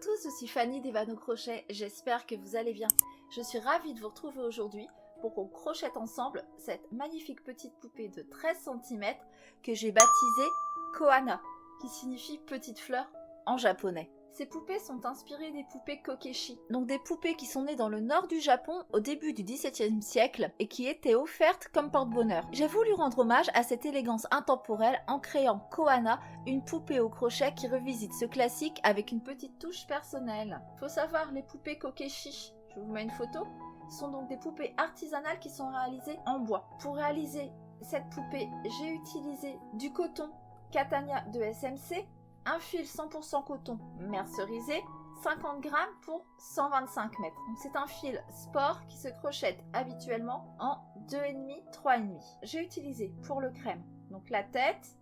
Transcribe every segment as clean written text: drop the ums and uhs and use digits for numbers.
tous, je suis Fanny des Vannes au crochet, j'espère que vous allez bien. Je suis ravie de vous retrouver aujourd'hui pour qu'on crochette ensemble cette magnifique petite poupée de 13 cm que j'ai baptisée Koana, qui signifie petite fleur en japonais. Ces poupées sont inspirées des poupées Kokeshi, donc des poupées qui sont nées dans le nord du Japon au début du XVIIe siècle et qui étaient offertes comme porte-bonheur. J'ai voulu rendre hommage à cette élégance intemporelle en créant Koana, une poupée au crochet qui revisite ce classique avec une petite touche personnelle. Faut savoir, les poupées Kokeshi, je vous mets une photo, sont donc des poupées artisanales qui sont réalisées en bois. Pour réaliser cette poupée, j'ai utilisé du coton Catania de SMC, un fil 100% coton mercerisé, 50 grammes pour 125 mètres. Donc c'est un fil sport qui se crochette habituellement en 2,5, 3,5. J'ai utilisé pour le crème, donc la tête,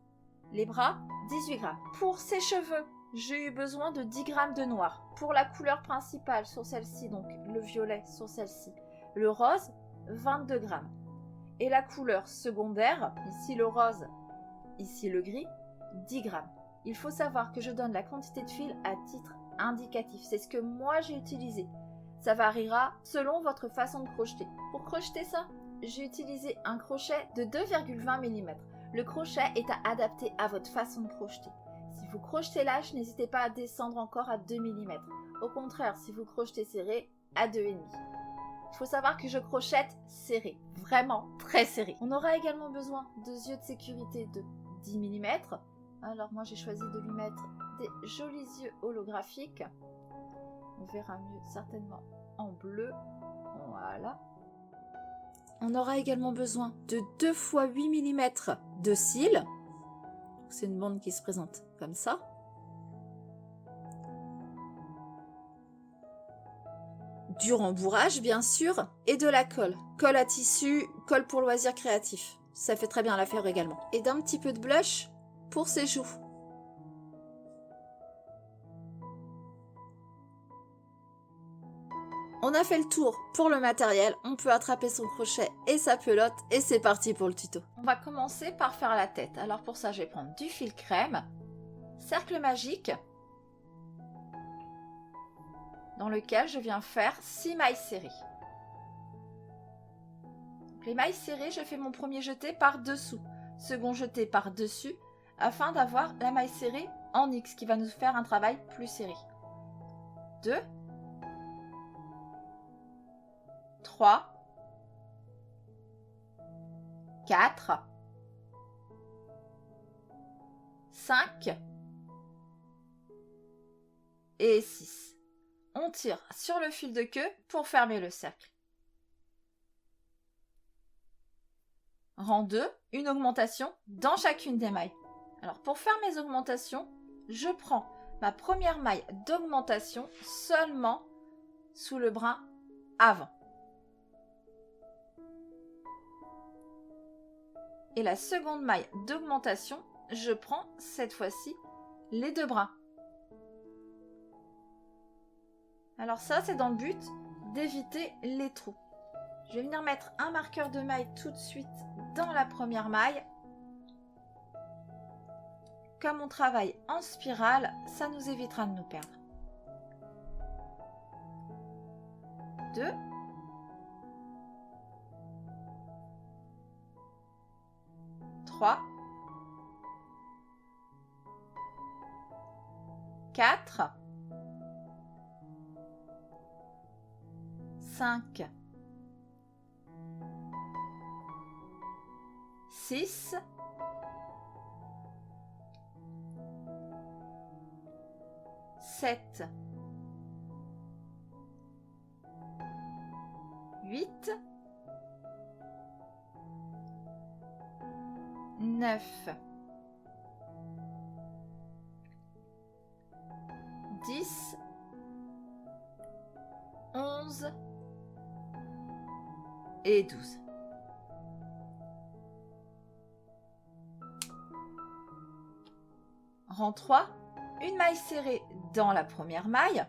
les bras, 18 grammes. Pour ses cheveux, j'ai eu besoin de 10 grammes de noir. Pour la couleur principale sur celle-ci, donc le violet sur celle-ci, le rose, 22 grammes. Et la couleur secondaire, ici le rose, ici le gris, 10 grammes. Il faut savoir que je donne la quantité de fil à titre indicatif. C'est ce que moi j'ai utilisé. Ça variera selon votre façon de crocheter. Pour crocheter ça, j'ai utilisé un crochet de 2,20 mm. Le crochet est à adapter à votre façon de crocheter. Si vous crochetez lâche, n'hésitez pas à descendre encore à 2 mm. Au contraire, si vous crochetez serré, à 2,5. Il faut savoir que je crochette serré, vraiment très serré. On aura également besoin de yeux de sécurité de 10 mm. Alors moi j'ai choisi de lui mettre des jolis yeux holographiques. On verra mieux certainement en bleu. Voilà. On aura également besoin de 2 x 8 mm de cils. C'est une bande qui se présente comme ça. Du rembourrage bien sûr et de la colle. Colle à tissu, colle pour loisirs créatifs. Ça fait très bien l'affaire également. Et d'un petit peu de blush pour ses joues. On a fait le tour pour le matériel, on peut attraper son crochet et sa pelote et c'est parti pour le tuto. On va commencer par faire la tête. Alors pour ça je vais prendre du fil crème, cercle magique, dans lequel je viens faire 6 mailles serrées. Donc les mailles serrées, je fais mon premier jeté par dessous, second jeté par dessus, afin d'avoir la maille serrée en X qui va nous faire un travail plus serré. 2, 3, 4, 5 et 6. On tire sur le fil de queue pour fermer le cercle. Rang 2, une augmentation dans chacune des mailles. Alors pour faire mes augmentations, je prends ma première maille d'augmentation seulement sous le brin avant. Et la seconde maille d'augmentation, je prends cette fois-ci les 2 brins. Alors ça, c'est dans le but d'éviter les trous. Je vais venir mettre un marqueur de maille tout de suite dans la première maille. Comme on travaille en spirale, ça nous évitera de nous perdre. 2. 3. 4. 5. 6. 7, 8, 9, 10, 11 et 12. Rang 3, une maille serrée dans la première maille.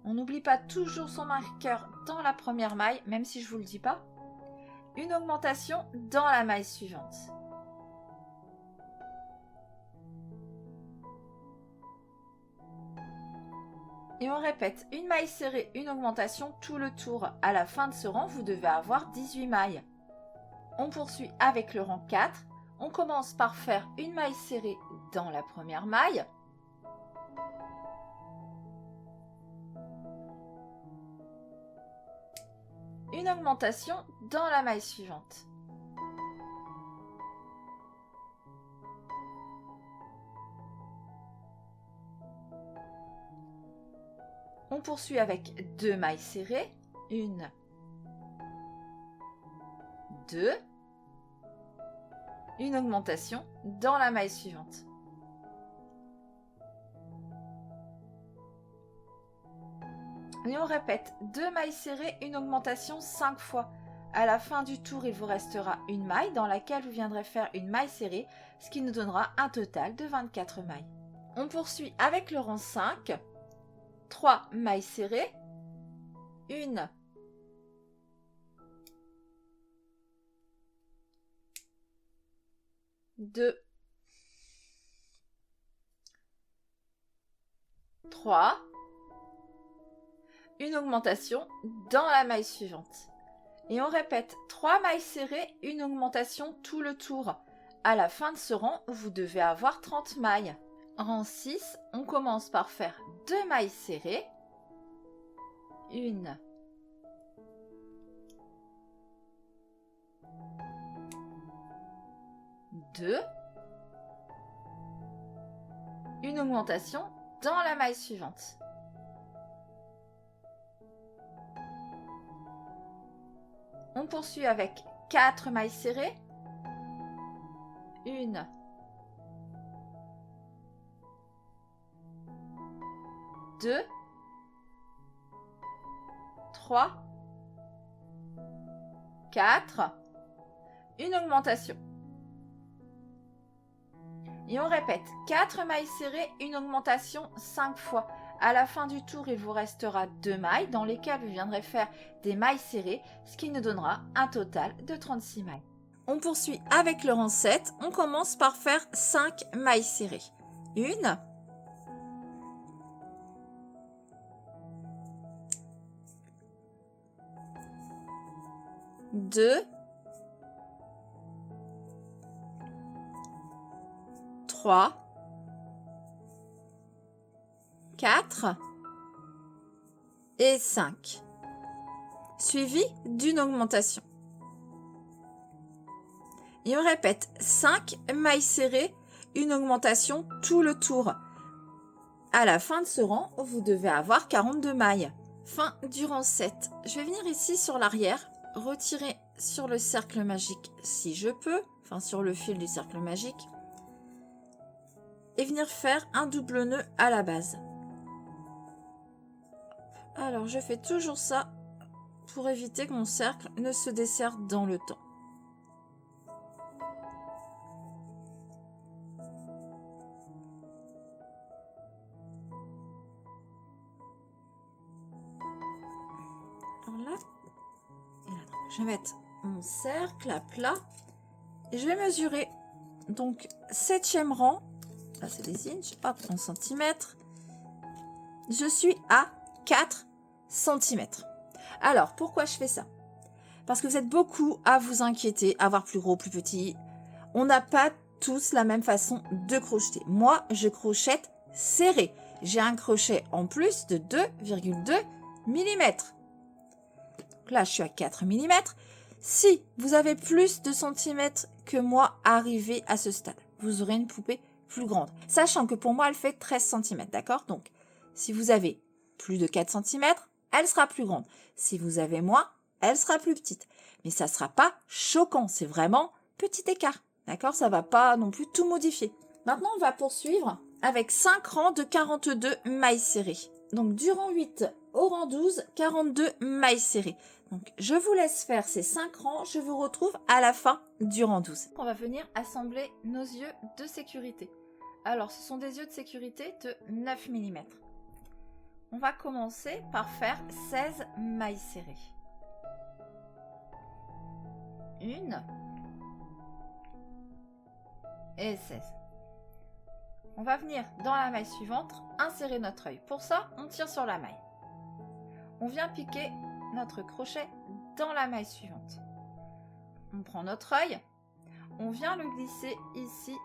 On n'oublie pas toujours son marqueur dans la première maille, même si je ne vous le dis pas. Une augmentation dans la maille suivante. Et on répète, une maille serrée, une augmentation tout le tour. À la fin de ce rang, vous devez avoir 18 mailles. On poursuit avec le rang 4. On commence par faire une maille serrée dans la première maille. Une augmentation dans la maille suivante. On poursuit avec 2 mailles serrées. 1, 2. Une augmentation dans la maille suivante. Et on répète 2 mailles serrées, une augmentation 5 fois. À la fin du tour, il vous restera une maille dans laquelle vous viendrez faire une maille serrée, ce qui nous donnera un total de 24 mailles. On poursuit avec le rang 5. 3 mailles serrées, 1, 2, 3, une augmentation dans la maille suivante. Et on répète 3 mailles serrées, une augmentation tout le tour. À la fin de ce rang, vous devez avoir 30 mailles. Rang 6, on commence par faire 2 mailles serrées. 1, 2, une augmentation dans la maille suivante. On poursuit avec 4 mailles serrées. 1, 2, 3, 4, une augmentation. Et on répète 4 mailles serrées, une augmentation 5 fois. À la fin du tour, il vous restera 2 mailles dans lesquelles vous viendrez faire des mailles serrées, ce qui nous donnera un total de 36 mailles. On poursuit avec le rang 7. On commence par faire 5 mailles serrées. 1, 2, 3, 4 et 5, suivi d'une augmentation. Et on répète 5 mailles serrées, une augmentation tout le tour. À la fin de ce rang, vous devez avoir 42 mailles. Fin du rang 7. Je vais venir ici sur l'arrière, retirer sur le cercle magique si je peux, enfin sur le fil du cercle magique, et venir faire un double nœud à la base. Alors je fais toujours ça pour éviter que mon cercle ne se desserre dans le temps. Alors là, et là donc, je vais mettre mon cercle à plat et je vais mesurer donc 7e rang. Là c'est des inches, hop, en centimètres. Je suis à 4 cm. Alors, pourquoi je fais ça? Parce que vous êtes beaucoup à vous inquiéter, à voir plus gros, plus petit. On n'a pas tous la même façon de crocheter. Moi, je crochette serré. J'ai un crochet en plus de 2,2 mm. Donc là, je suis à 4 mm. Si vous avez plus de centimètres que moi arrivé à ce stade, vous aurez une poupée plus grande. Sachant que pour moi, elle fait 13 cm, d'accord? Donc, si vous avez plus de 4 cm, elle sera plus grande. Si vous avez moins, elle sera plus petite. Mais ça ne sera pas choquant, c'est vraiment petit écart. D'accord? Ça ne va pas non plus tout modifier. Maintenant, on va poursuivre avec 5 rangs de 42 mailles serrées. Donc, du rang 8 au rang 12, 42 mailles serrées. Donc, je vous laisse faire ces 5 rangs. Je vous retrouve à la fin du rang 12. On va venir assembler nos yeux de sécurité. Alors, ce sont des yeux de sécurité de 9 mm. On va commencer par faire 16 mailles serrées. 1 et 16. On va venir dans la maille suivante, insérer notre œil. Pour ça, on tire sur la maille. On vient piquer notre crochet dans la maille suivante. On prend notre œil, on vient le glisser ici,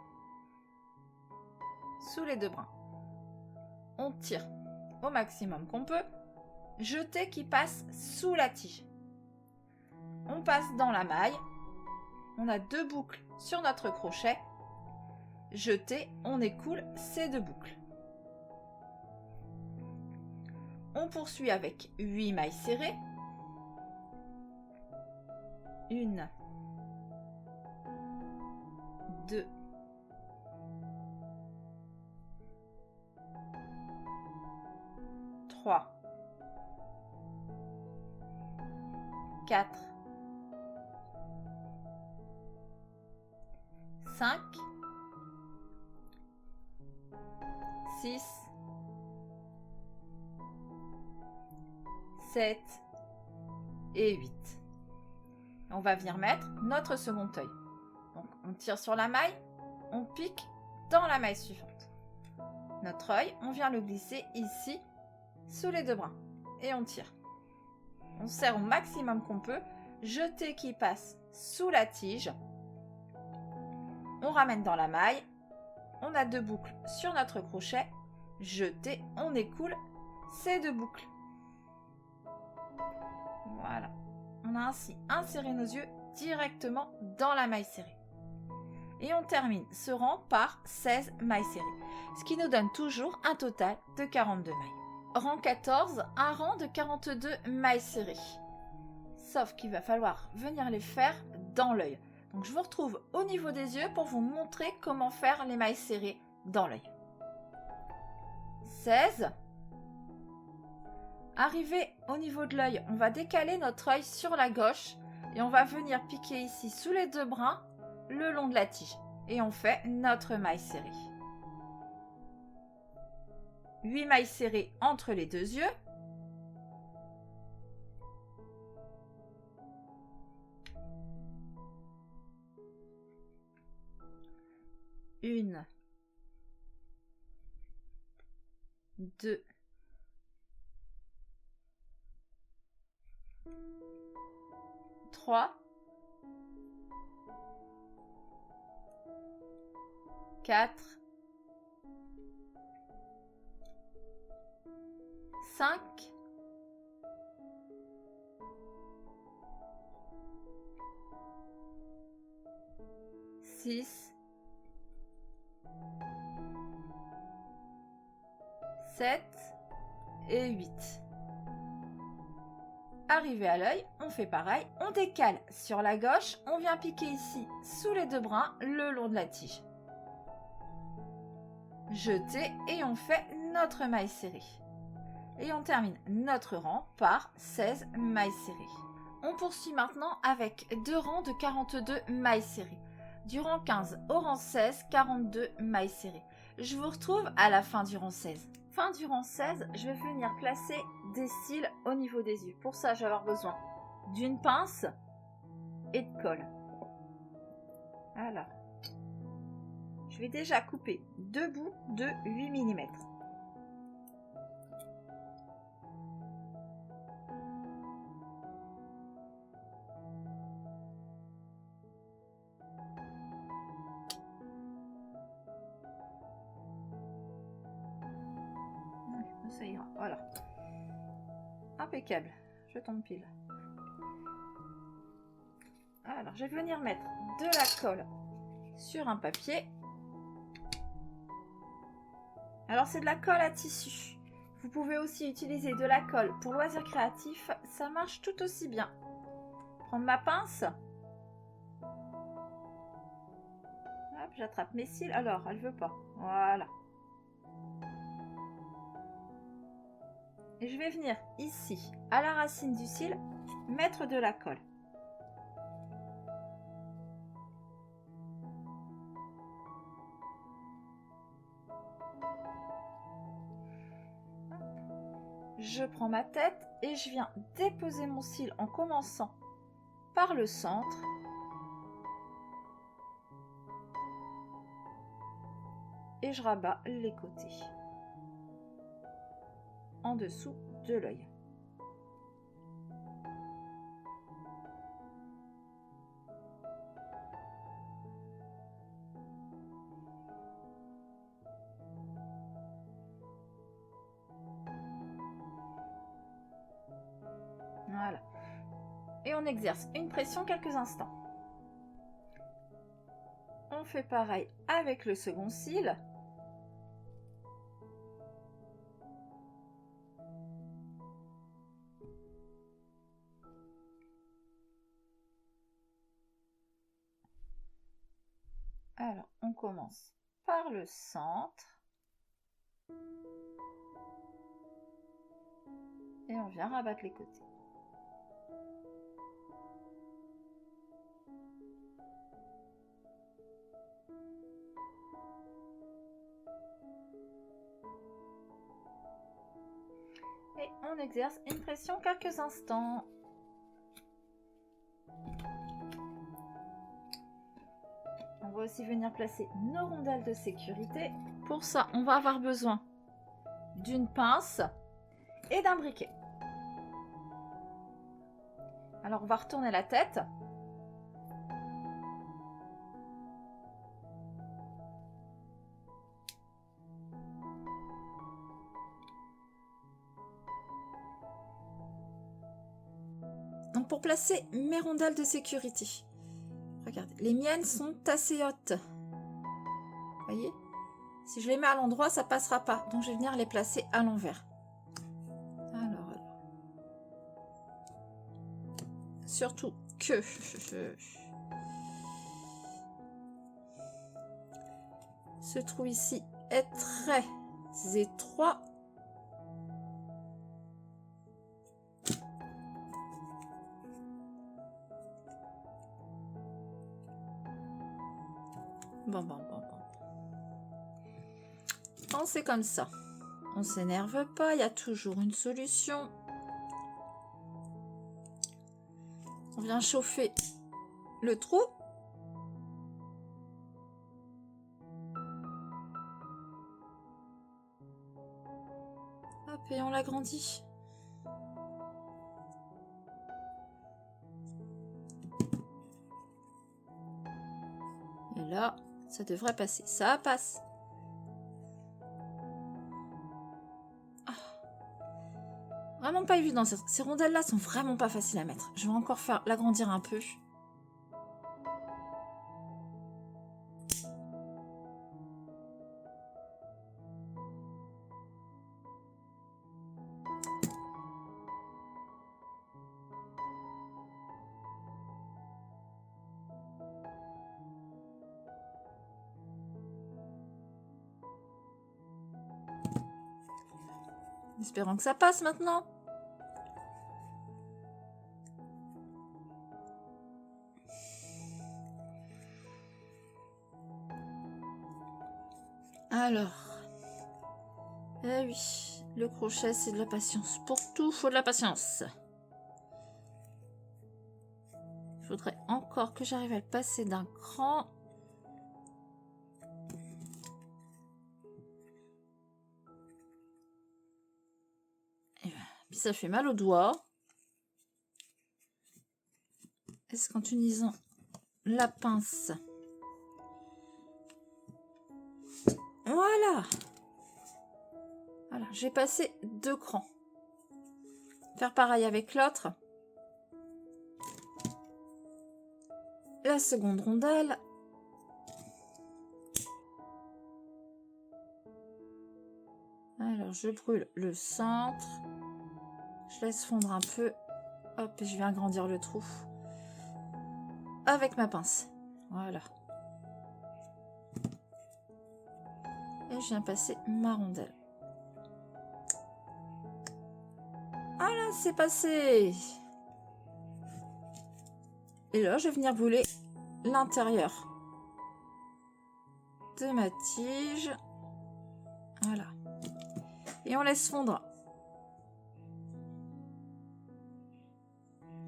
sous les deux brins. On tire au maximum qu'on peut, jeter qui passe sous la tige. On passe dans la maille, on a 2 boucles sur notre crochet, jeter, on écoule ces 2 boucles. On poursuit avec 8 mailles serrées. 1, 2, 3, 4, 5, 6, 7 et 8. On va venir mettre notre second œil. Donc, on tire sur la maille, on pique dans la maille suivante. Notre œil, on vient le glisser ici, sous les 2 brins. Et on tire. On serre au maximum qu'on peut, jeter qui passe sous la tige. On ramène dans la maille. On a 2 boucles sur notre crochet. Jeter, on écoule ces 2 boucles. Voilà. On a ainsi inséré nos yeux directement dans la maille serrée. Et on termine ce rang par 16 mailles serrées, ce qui nous donne toujours un total de 42 mailles. Rang 14, un rang de 42 mailles serrées. Sauf qu'il va falloir venir les faire dans l'œil. Donc je vous retrouve au niveau des yeux pour vous montrer comment faire les mailles serrées dans l'œil. 16. Arrivé au niveau de l'œil, on va décaler notre œil sur la gauche et on va venir piquer ici sous les 2 brins le long de la tige. Et on fait notre maille serrée. 8 mailles serrées entre les 2 yeux. Une, 2, 3, 4, 5, 6, 7 et 8. Arrivé à l'œil, on fait pareil, on décale sur la gauche, on vient piquer ici sous les 2 brins le long de la tige. Jeter et on fait notre maille serrée. Et on termine notre rang par 16 mailles serrées. On poursuit maintenant avec 2 rangs de 42 mailles serrées. Du rang 15 au rang 16, 42 mailles serrées. Je vous retrouve à la fin du rang 16. Fin du rang 16, je vais venir placer des cils au niveau des yeux. Pour ça, je vais avoir besoin d'une pince et de colle. Voilà. Je vais déjà couper 2 bouts de 8 mm. Ça ira, voilà. Impeccable, je tombe pile. Alors, je vais venir mettre de la colle sur un papier. Alors, c'est de la colle à tissu. Vous pouvez aussi utiliser de la colle pour loisirs créatifs, ça marche tout aussi bien. Prendre ma pince. Hop, j'attrape mes cils. Alors, elle veut pas. Voilà. Et je vais venir ici, à la racine du cil, mettre de la colle. Je prends ma tête et je viens déposer mon cil en commençant par le centre. et je rabats les côtés en dessous de l'œil. Voilà. Et on exerce une pression quelques instants. On fait pareil avec le second cil. Alors, on commence par le centre. Et on vient rabattre les côtés. Et on exerce une pression quelques instants. On va aussi venir placer nos rondelles de sécurité. Pour ça, on va avoir besoin d'une pince et d'un briquet. Alors, on va retourner la tête. Donc, pour placer mes rondelles de sécurité, regardez, les miennes sont assez hautes. Vous voyez? Si je les mets à l'endroit, ça passera pas. Donc, je vais venir les placer à l'envers. Alors. Surtout que ce trou ici est très étroit. Bon. Quand c'est comme ça, on s'énerve pas, il y a toujours une solution. On vient chauffer le trou. Hop, et on l'agrandit. Et là, ça devrait passer. Ça passe. Vraiment pas évident. Ces rondelles-là sont vraiment pas faciles à mettre. Je vais encore faire l'agrandir un peu. Espérons que ça passe maintenant. Alors, eh oui, le crochet c'est de la patience. Pour tout, faut de la patience. Il faudrait encore que j'arrive à le passer d'un cran. Et puis ça fait mal aux doigts. Est-ce qu'en utilisant la pince... Voilà, j'ai passé 2 crans. Faire pareil avec l'autre. La seconde rondelle. Alors, je brûle le centre. Je laisse fondre un peu. Hop, et je viens agrandir le trou. Avec ma pince. Voilà. Et je viens passer ma rondelle. Voilà, c'est passé. Et là, je vais venir brûler l'intérieur de ma tige. Voilà. Et on laisse fondre.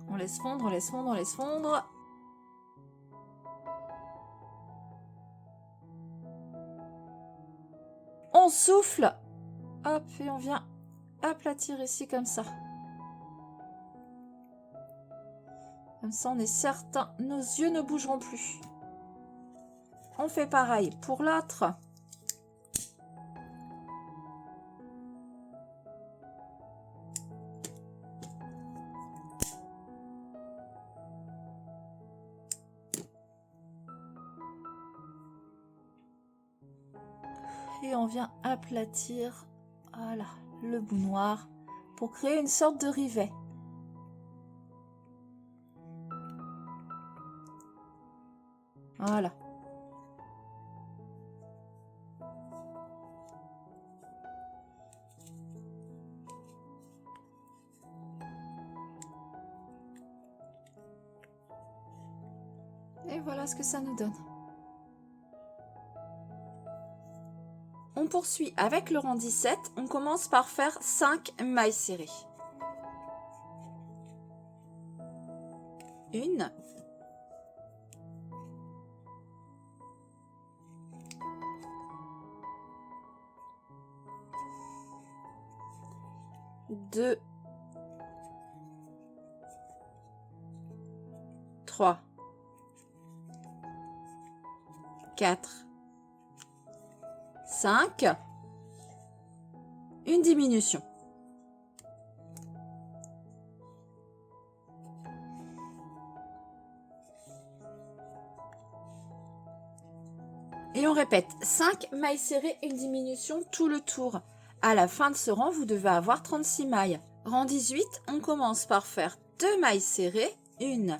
On laisse fondre, on laisse fondre, on laisse fondre. On souffle. Hop, et on vient aplatir ici comme ça. Comme ça, on est certain, nos yeux ne bougeront plus. On fait pareil pour l'autre. Et on vient aplatir, voilà, le bout noir pour créer une sorte de rivet. Voilà. Et voilà ce que ça nous donne. On poursuit avec le rang 17. On commence par faire 5 mailles serrées. 1, 2, 3, 4, 5, une diminution. Et on répète 5 mailles serrées, une diminution tout le tour. À la fin de ce rang, vous devez avoir 36 mailles. Rang 18, on commence par faire 2 mailles serrées, 1,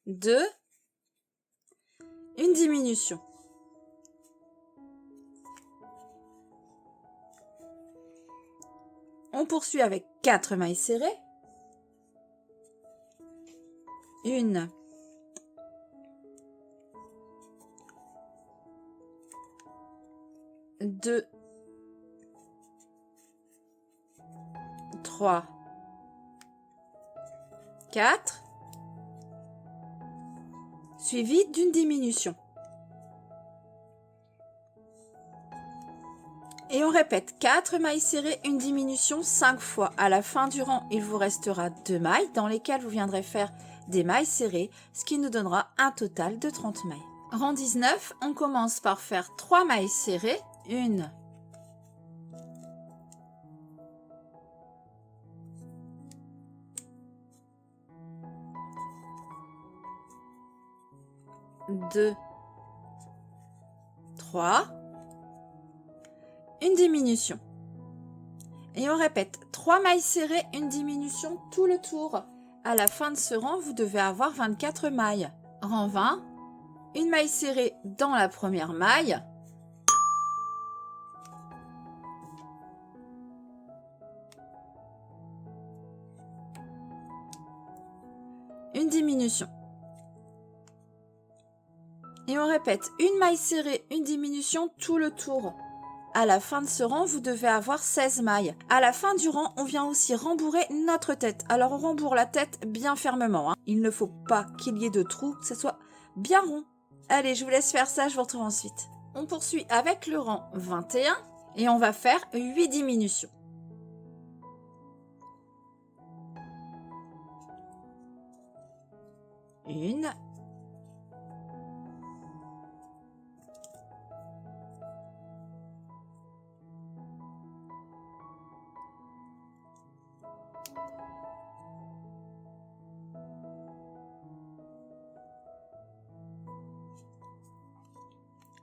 2, une diminution. On poursuit avec 4 mailles serrées. 1, 2, 3, 4, suivi d'une diminution. Et on répète 4 mailles serrées, une diminution 5 fois. À la fin du rang, il vous restera 2 mailles dans lesquelles vous viendrez faire des mailles serrées, ce qui nous donnera un total de 30 mailles. Rang 19, on commence par faire 3 mailles serrées, 1, 2, 3, une diminution. Et on répète 3 mailles serrées, une diminution tout le tour. À la fin de ce rang, vous devez avoir 24 mailles. Rang 20, une maille serrée dans la première maille. Une diminution. Et on répète une maille serrée, une diminution tout le tour. À la fin de ce rang, vous devez avoir 16 mailles. À la fin du rang, on vient aussi rembourrer notre tête. Alors on rembourre la tête bien fermement. Il ne faut pas qu'il y ait de trous, que ce soit bien rond. Allez, je vous laisse faire ça, je vous retrouve ensuite. On poursuit avec le rang 21 et on va faire 8 diminutions. 1,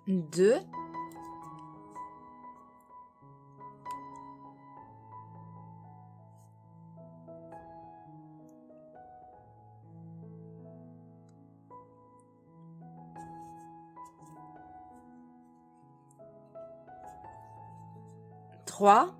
2, 3,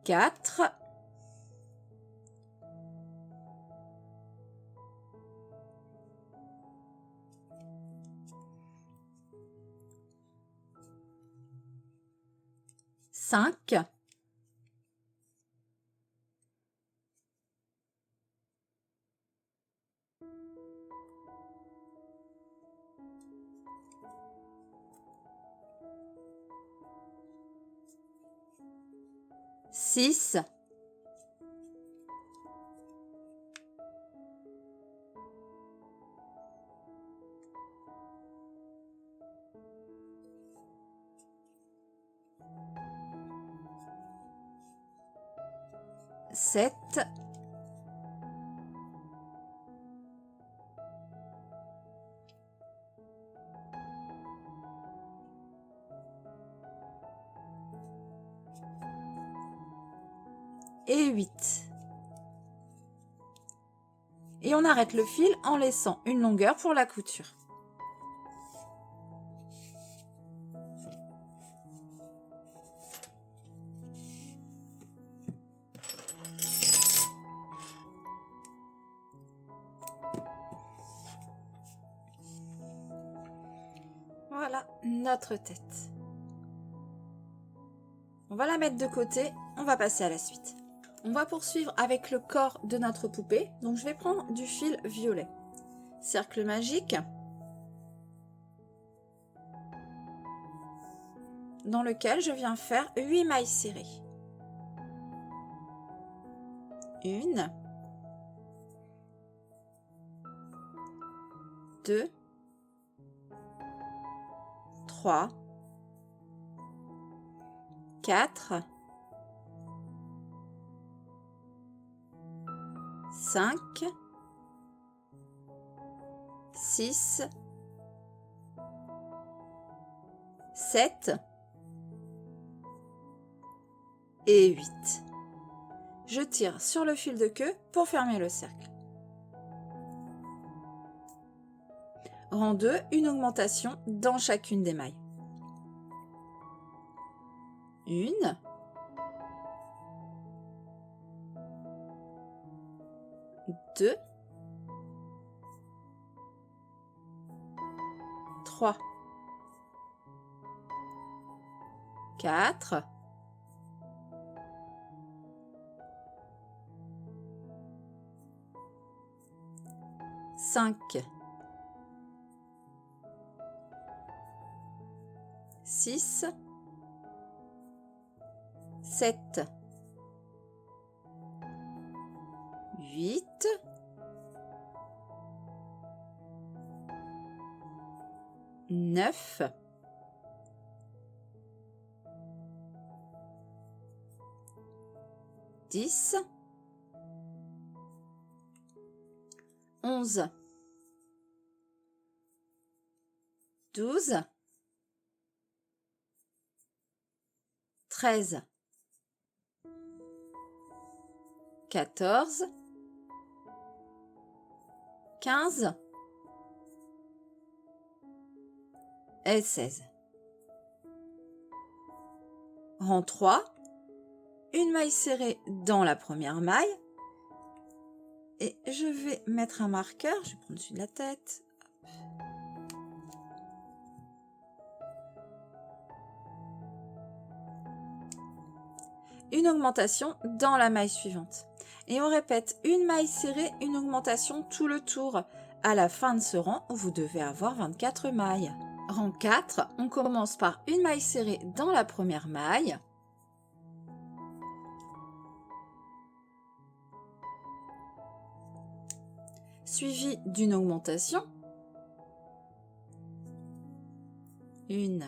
4, 5, 6, 7, 8. Et on arrête le fil en laissant une longueur pour la couture. Voilà notre tête. On va la mettre de côté, on va passer à la suite. On va poursuivre avec le corps de notre poupée. Donc je vais prendre du fil violet. Cercle magique. Dans lequel je viens faire 8 mailles serrées. 1, 2, 3, 4, 5, 6, 7 et 8. Je tire sur le fil de queue pour fermer le cercle. Rang 2, une augmentation dans chacune des mailles. 1, 2, 3, 4, 5, 6, 7, 8, 9, 10, 11, 12, 13, 14, 15 et 16. Rang 3, une maille serrée dans la première maille. Et je vais mettre un marqueur, je vais prendre celui de la tête. Une augmentation dans la maille suivante. Et on répète une maille serrée, une augmentation tout le tour. À la fin de ce rang, vous devez avoir 24 mailles. Rang 4, on commence par une maille serrée dans la première maille. Suivi d'une augmentation. 1,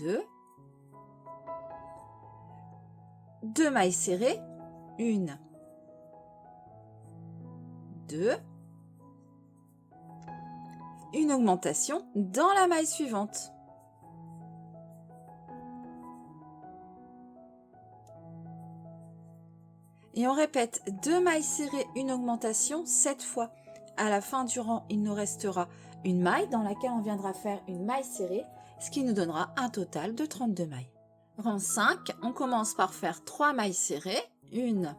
2, 2 mailles serrées, 1, 2, une augmentation dans la maille suivante. Et on répète 2 mailles serrées, une augmentation 7 fois. À la fin du rang, il nous restera une maille dans laquelle on viendra faire une maille serrée, ce qui nous donnera un total de 32 mailles. Rang 5, on commence par faire 3 mailles serrées, 1,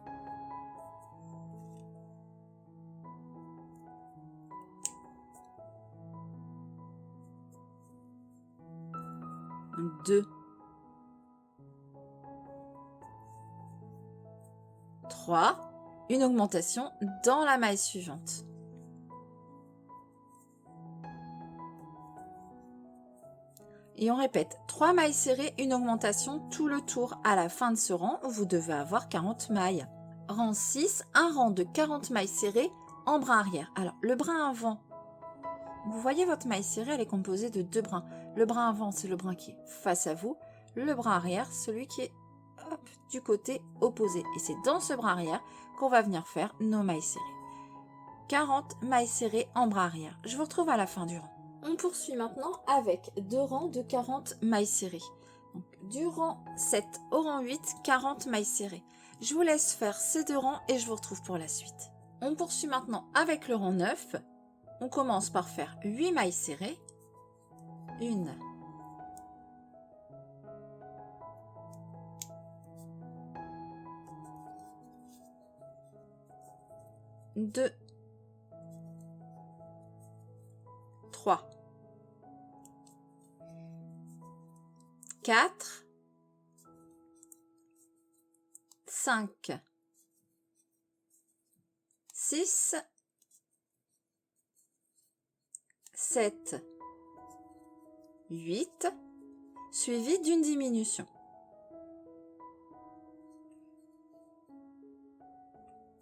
2, 2, 3, une augmentation dans la maille suivante. Et on répète 3 mailles serrées, une augmentation tout le tour. À la fin de ce rang, vous devez avoir 40 mailles. Rang 6, un rang de 40 mailles serrées en brin arrière. Alors, le brin avant, vous voyez votre maille serrée, elle est composée de 2 brins. Le brin avant, c'est le brin qui est face à vous. Le brin arrière, celui qui est du côté opposé. Et c'est dans ce brin arrière qu'on va venir faire nos mailles serrées. 40 mailles serrées en brin arrière. Je vous retrouve à la fin du rang. On poursuit maintenant avec 2 rangs de 40 mailles serrées. Donc, du rang 7 au rang 8, 40 mailles serrées. Je vous laisse faire ces 2 rangs et je vous retrouve pour la suite. On poursuit maintenant avec le rang 9. On commence par faire 8 mailles serrées. 1, 2, 3, 4, 5, 6, 7, 8, suivi d'une diminution.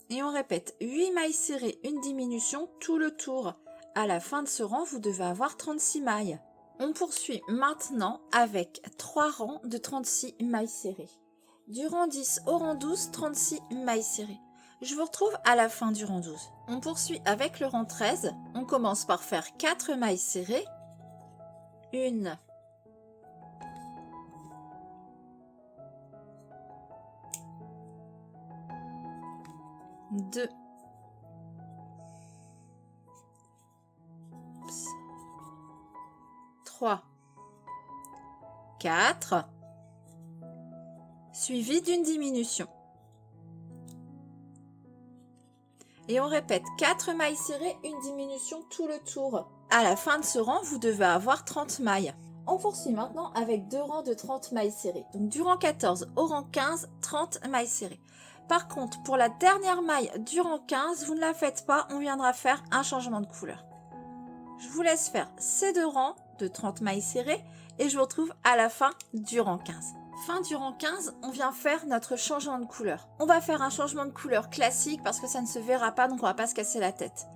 Et on répète 8 mailles serrées, une diminution tout le tour. À la fin de ce rang, vous devez avoir 36 mailles. On poursuit maintenant avec 3 rangs de 36 mailles serrées. Du rang 10 au rang 12, 36 mailles serrées. Je vous retrouve à la fin du rang 12. On poursuit avec le rang 13. On commence par faire 4 mailles serrées. 1, 2, 3, 4, suivi d'une diminution. Et on répète 4 mailles serrées, une diminution tout le tour. À la fin de ce rang, vous devez avoir 30 mailles. On poursuit maintenant avec 2 rangs de 30 mailles serrées. Donc du rang 14 au rang 15, 30 mailles serrées. Par contre, pour la dernière maille du rang 15, vous ne la faites pas, on viendra faire un changement de couleur. Je vous laisse faire ces 2 rangs de 30 mailles serrées et je vous retrouve à la fin du rang 15. Fin du rang 15, on vient faire notre changement de couleur. On va faire un changement de couleur classique parce que ça ne se verra pas, donc on va pas se casser la tête.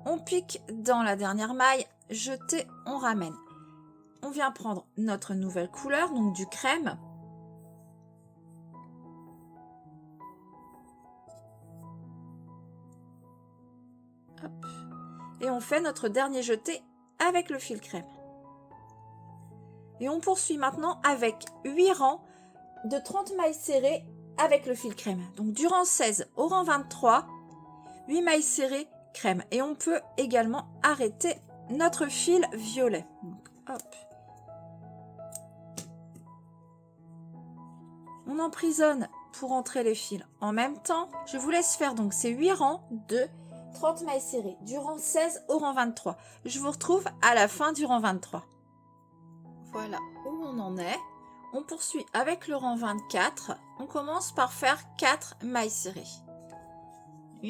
On pique dans la dernière maille, jeter, on ramène. On vient prendre notre nouvelle couleur, donc du crème. Hop. Et on fait notre dernier jeté avec le fil crème. Et on poursuit maintenant avec 8 rangs de 30 mailles serrées avec le fil crème. Donc du rang 16 au rang 23, 8 mailles serrées crème. Et on peut également arrêter notre fil violet. Donc, hop. On emprisonne pour entrer les fils en même temps. Je vous laisse faire donc ces 8 rangs de 30 mailles serrées du rang 16 au rang 23. Je vous retrouve à la fin du rang 23. Voilà où on en est. On poursuit avec le rang 24. On commence par faire 4 mailles serrées. 1,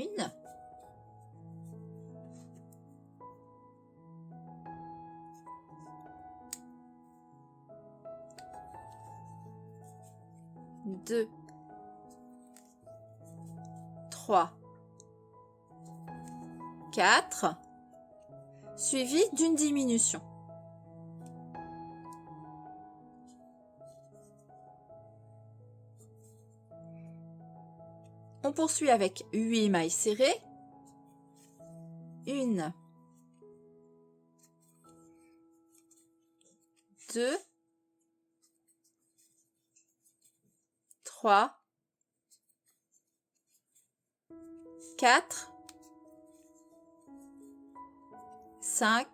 2, 3, 4, suivi d'une diminution. On poursuit avec 8 mailles serrées. 1, 2, 3, 4, 5,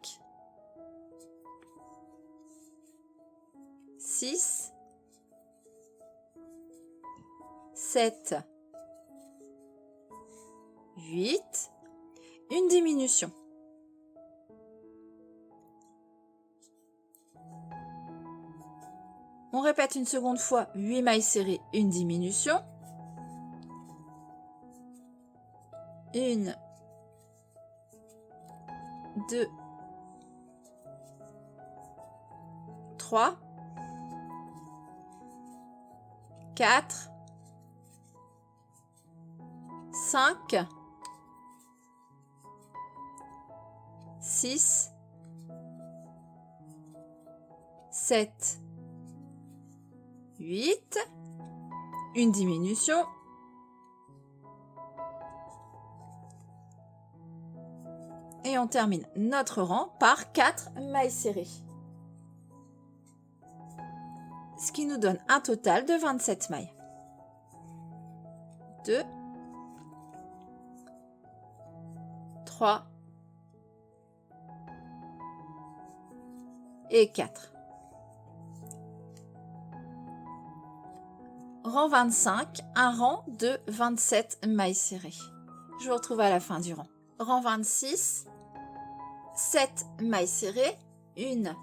6, 7, 8, une diminution. On répète une seconde fois, 8 mailles serrées, une diminution. 1, 2, 3, 4, 5, 6, 7, 8, une diminution. Et on termine notre rang par 4 mailles serrées. Ce qui nous donne un total de 27 mailles. 2, 3 et 4. Rang 25, un rang de 27 mailles serrées. Je vous retrouve à la fin du rang. Rang 26, 7 mailles serrées, 1,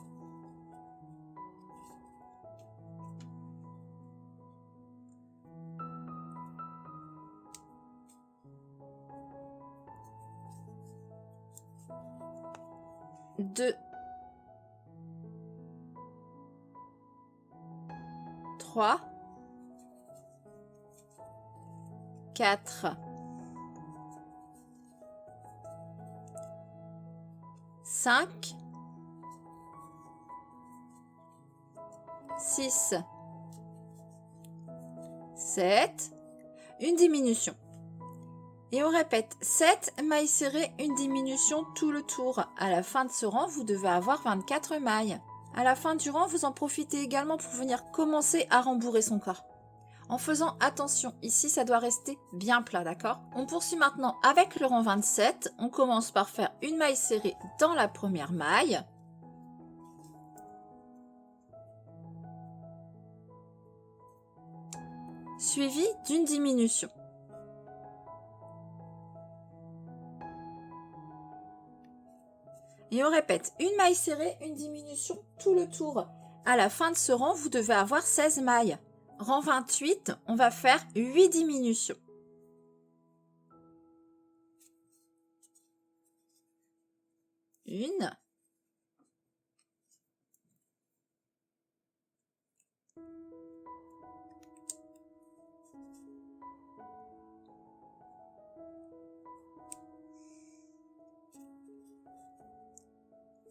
2, 3, 4, 5, 6, 7, une diminution. Et on répète 7 mailles serrées, une diminution tout le tour. À la fin de ce rang, vous devez avoir 24 mailles. À la fin du rang, vous en profitez également pour venir commencer à rembourrer son corps. En faisant attention, ici ça doit rester bien plat, d'accord? On poursuit maintenant avec le rang 27. On commence par faire une maille serrée dans la première maille. Suivi d'une diminution. Et on répète une maille serrée, une diminution tout le tour. À la fin de ce rang, vous devez avoir 16 mailles. Rang 28, on va faire 8 diminutions. 1,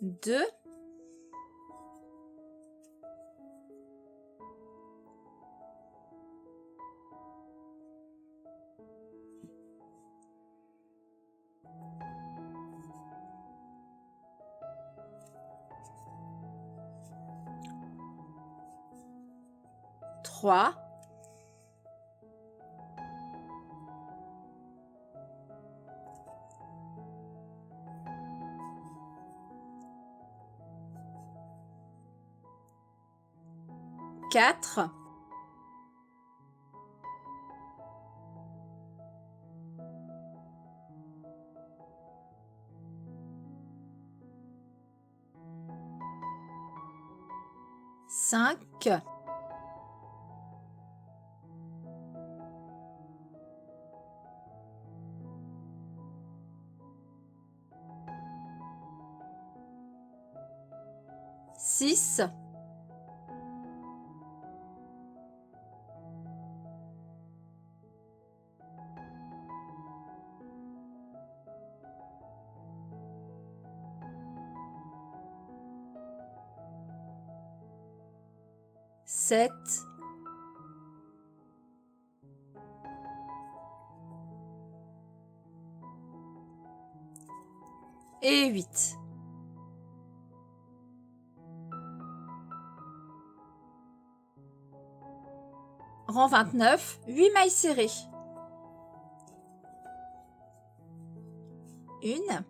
2, 3, 4, 5, 6, 7, 8. Rang 29, 8 mailles serrées. 1,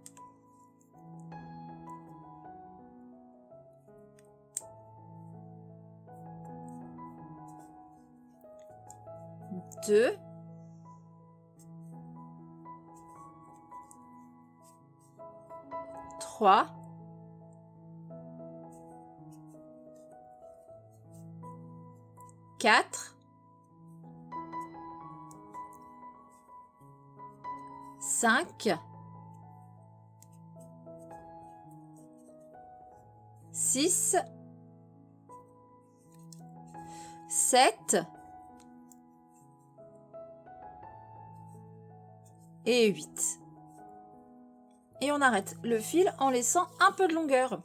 2, 3, 4, 4, 5, 6, 7 et 8. Et on arrête le fil en laissant un peu de longueur.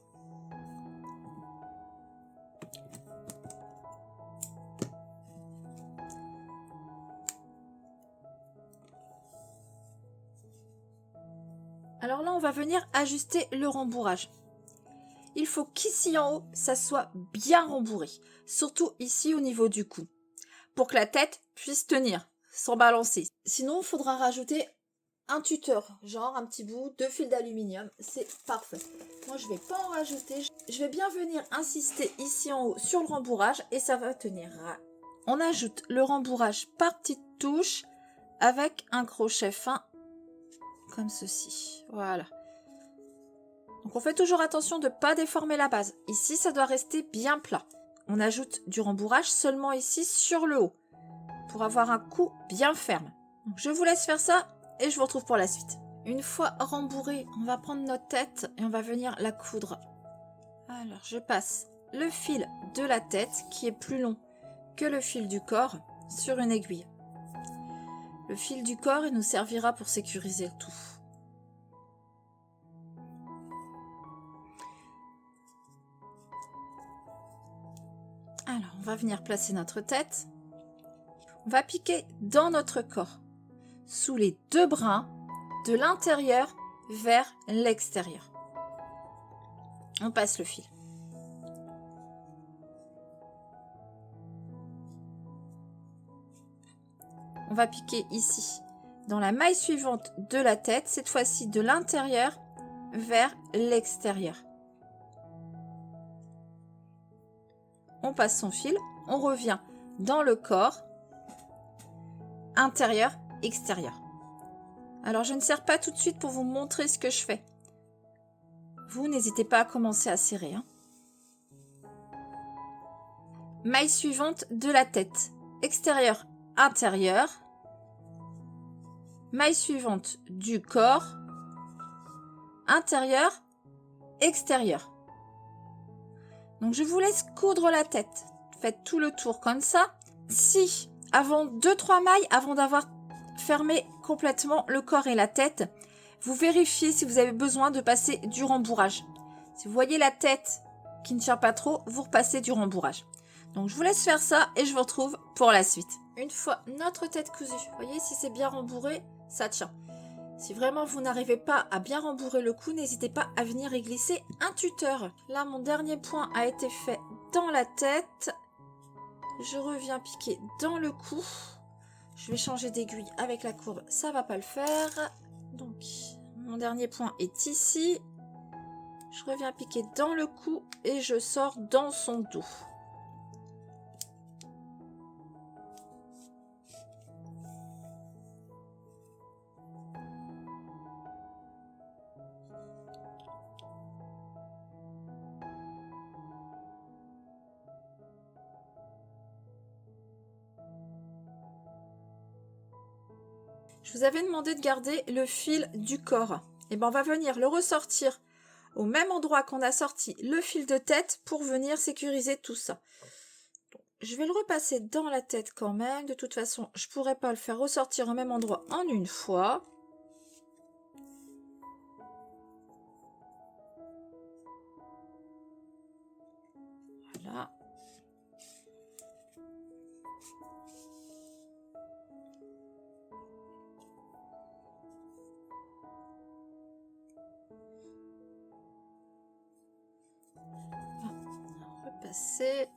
Alors là, on va venir ajuster le rembourrage. Il faut qu'ici en haut, ça soit bien rembourré, surtout ici au niveau du cou, pour que la tête puisse tenir sans balancer. Sinon, il faudra rajouter un tuteur, genre un petit bout de fil d'aluminium, c'est parfait. Moi, je ne vais pas en rajouter, je vais bien venir insister ici en haut sur le rembourrage et ça va tenir. On ajoute le rembourrage par petites touches avec un crochet fin comme ceci, voilà. Donc on fait toujours attention de ne pas déformer la base. Ici, ça doit rester bien plat. On ajoute du rembourrage seulement ici sur le haut pour avoir un cou bien ferme. Donc je vous laisse faire ça et je vous retrouve pour la suite. Une fois rembourré, on va prendre notre tête et on va venir la coudre. Alors je passe le fil de la tête qui est plus long que le fil du corps sur une aiguille. Le fil du corps, il nous servira pour sécuriser le tout. Alors, on va venir placer notre tête. On va piquer dans notre corps, sous les deux brins, de l'intérieur vers l'extérieur. On passe le fil. On va piquer ici, dans la maille suivante de la tête, cette fois-ci de l'intérieur vers l'extérieur. On passe son fil, on revient dans le corps, intérieur, extérieur. Alors je ne serre pas tout de suite pour vous montrer ce que je fais. Vous n'hésitez pas à commencer à serrer. Maille suivante de la tête, extérieur, intérieur. Maille suivante du corps, intérieur, extérieur. Donc je vous laisse coudre la tête. Faites tout le tour comme ça. Si, avant 2-3 mailles, avant d'avoir fermé complètement le corps et la tête, vous vérifiez si vous avez besoin de passer du rembourrage. Si vous voyez la tête qui ne tient pas trop, vous repassez du rembourrage. Donc je vous laisse faire ça et je vous retrouve pour la suite. Une fois notre tête cousue, vous voyez si c'est bien rembourré, ça tient. Si vraiment vous n'arrivez pas à bien rembourrer le cou, n'hésitez pas à venir y glisser un tuteur. Là, mon dernier point a été fait dans la tête. Je reviens piquer dans le cou. Je vais changer d'aiguille avec la courbe, ça va pas le faire. Donc, mon dernier point est ici. Je reviens piquer dans le cou et je sors dans son dos. Je vous avais demandé de garder le fil du corps. Et ben on va venir le ressortir au même endroit qu'on a sorti le fil de tête pour venir sécuriser tout ça. Donc, je vais le repasser dans la tête quand même. De toute façon, je ne pourrais pas le faire ressortir au même endroit en une fois. Voilà. Repasser.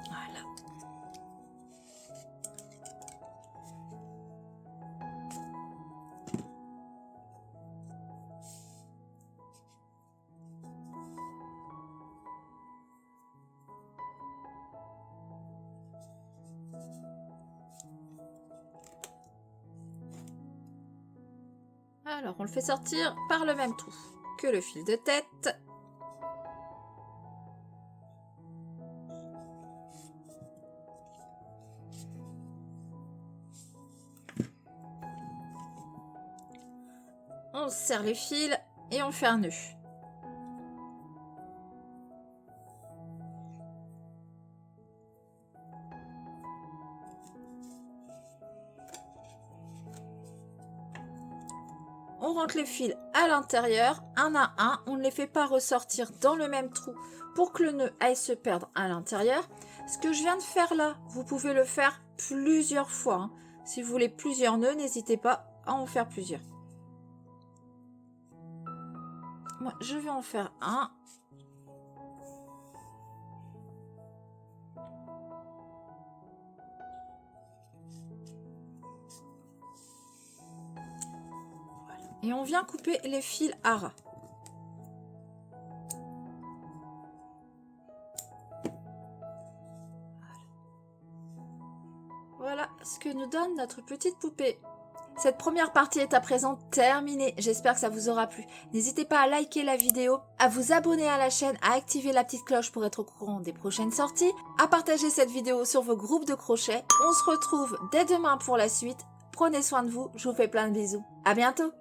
Voilà. Alors, on le fait sortir par le même trou que le fil de tête. On serre les fils et on fait un nœud. On rentre les fils à l'intérieur, un à un. On ne les fait pas ressortir dans le même trou pour que le nœud aille se perdre à l'intérieur. Ce que je viens de faire là, vous pouvez le faire plusieurs fois, hein. Si vous voulez plusieurs nœuds, n'hésitez pas à en faire plusieurs. Moi, je vais en faire un. Voilà. Et on vient couper les fils à ras. Voilà ce que nous donne notre petite poupée. Cette première partie est à présent terminée. J'espère que ça vous aura plu. N'hésitez pas à liker la vidéo, à vous abonner à la chaîne, à activer la petite cloche pour être au courant des prochaines sorties, à partager cette vidéo sur vos groupes de crochet. On se retrouve dès demain pour la suite. Prenez soin de vous. Je vous fais plein de bisous. À bientôt.